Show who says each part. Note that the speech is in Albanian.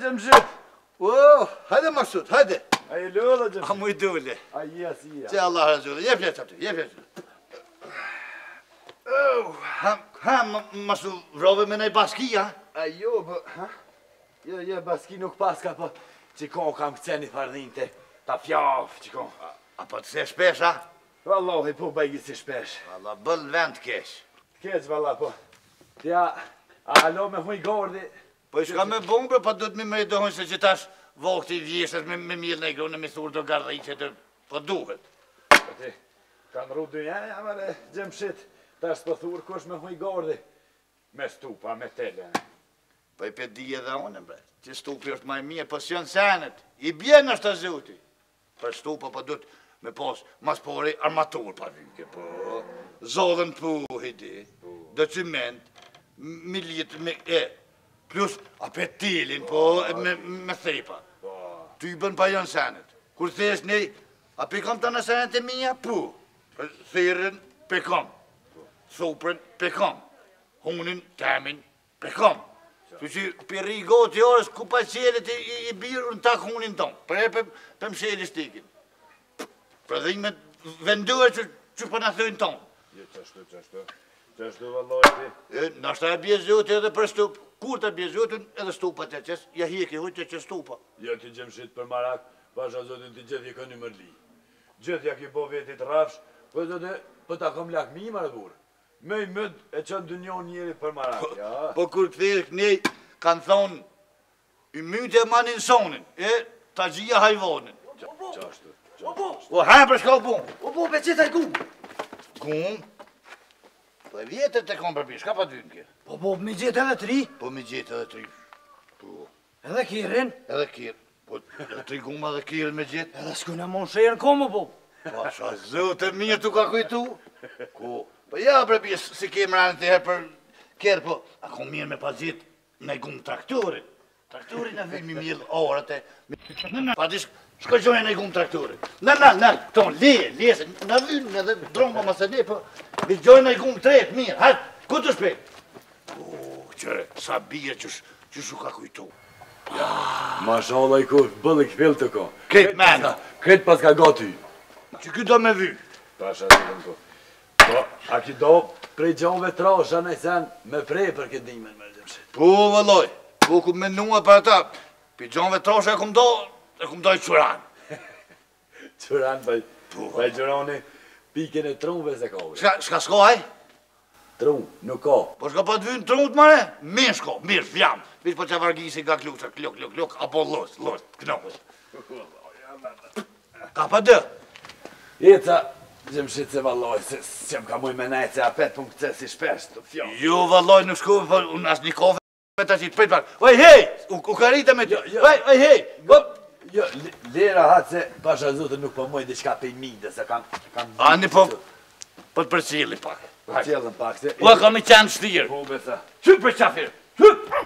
Speaker 1: Cemşit.
Speaker 2: Hadi Maksut, hadi.
Speaker 1: Hayırlı ola Cemşit.
Speaker 2: Ama idole.
Speaker 1: Ay iyi.
Speaker 2: Te Allah razı olsun. Yap. Hem Maksut, rove me nej baski, ja?
Speaker 1: Ay jo, jag baski nuk paska po qikon kam këceni fardhinte ta fjaf qikon.
Speaker 2: Apo të se shpesh, a?
Speaker 1: Wallahi po bajgi si shpesh.
Speaker 2: Allah, bëll vend kesh.
Speaker 1: Keq valla po. Ja, alo me huj gordi.
Speaker 2: Po i shka me bongë, pa du të mi meridohën se që tash vokti i vjeshet me mjëll në gronë me thurë do gardhi që të po duhet.
Speaker 1: Ti, kanë rru dy janë, amare Gjemshit, tash po thurë kush me huj gordi. Me stupa, me tele.
Speaker 2: Po i pe di edhe unë, bre, që stupi është maj mirë, po s'jën senet, i bjenë është të zuti. Për stupa po du të me pos mas pori armatur pa vyke, po zodhen pu, hidi, do ciment, miljet me plus apetilin, po me thepa. Ty i bën pa janë senet. Kur thesh nej, a pikam të në senet e mija, pu. Thirën, pikam. Thuprën, pikam. Hunin, temin, pikam. Tu që për i goti orës ku pa qelet i birë në tak hunin tonë. Për më sheli shtikin. Për dhe me venduar që për në thujnë tonë.
Speaker 1: Qashtu vallojti.
Speaker 2: Nashta e bje zotë edhe për stup. Kur të bje zotën edhe stupa të qes, ja hiki hujtë që stupa.
Speaker 1: Jo ti Gjemshit për marak, pasha zotin ti gjithë i kënë i mërli. Gjithë ja ki po vetit rafsh, për zote, për ta kom lak mi marë burë. Me i mëd e qënë dënjon njeri për marak, ja.
Speaker 2: Po kur këthirë kënej, kanë thonë, i myte e manin sonin, ta gjia hajvonin.
Speaker 1: Qashtu.
Speaker 2: O, ha për shka bun.
Speaker 3: Po, be qita i gum.
Speaker 2: Gum? Po e vjetër të kom përpi, shka pa dynë kje?
Speaker 3: Po, me gjithë edhe tri.
Speaker 2: Po me gjithë edhe tri. Po,
Speaker 3: Edhe kirin.
Speaker 2: edhe kirë. Po, edhe tri guma edhe kirën me gjithë.
Speaker 3: Edhe s'kuna mon shërën komo, po.
Speaker 2: Po, sa zote mirë tu ka kujtu? Ko? Po ja bre bje, si kemë ranë të herë për kjerë, po, a kom mirë me pa gjithë me gumë traktorin. Traktorin në vëjnë mi mjëllë orët e... Pa dish, shko gjojnë e gumë traktorin. Në, ton, le, se në vëjnë edhe dronë pa masë ne, po, vi gjojnë e gumë tretë, mirë, hajtë, ku të shpejt? O, qëre, sa bje që shu ka kujtu.
Speaker 1: Mashallah i kur, bëllë i këfil të ko.
Speaker 2: Këtë mena.
Speaker 1: Këtë pas ka gati.
Speaker 2: Që këtë do me vy.
Speaker 1: Pasha zilën ko. Po, a ki do prej gjonve trasha në sen me prej për këtë dimen me Gjemshit.
Speaker 2: Po, vëlloj, po ku menua për ata, pi gjonve troshe e kum do i quran.
Speaker 1: Quran pa i gjurani piken e trunve se ka ure.
Speaker 2: Shka s'koj?
Speaker 1: Trun, nuk ka.
Speaker 2: Po shka pa të vynë trunët mare? Mirë shko, mirë, flam. Vish po që vargisi nga kluksa, kluk, apo los, knohës. Ka pa dë?
Speaker 1: Jeca, Gjemshit se valloj, se s'jem ka muj me nejtë, se apet për më këtë si shpesh të fjallë.
Speaker 2: Jo, valloj, nuk shku, po unë as një kove me të qitë, pëjtë pak. Oj, hej, u karita me të, oj, hej,
Speaker 1: Jo, lera hatë se pasha zotë nuk po muj diçka pej mide, se kam...
Speaker 2: Ani po të përcili pak.
Speaker 1: Për qëllën pak, se...
Speaker 2: Ua, kam i qanë shtirë.
Speaker 1: Po, besa.
Speaker 2: Qytë për qafirë, qytë!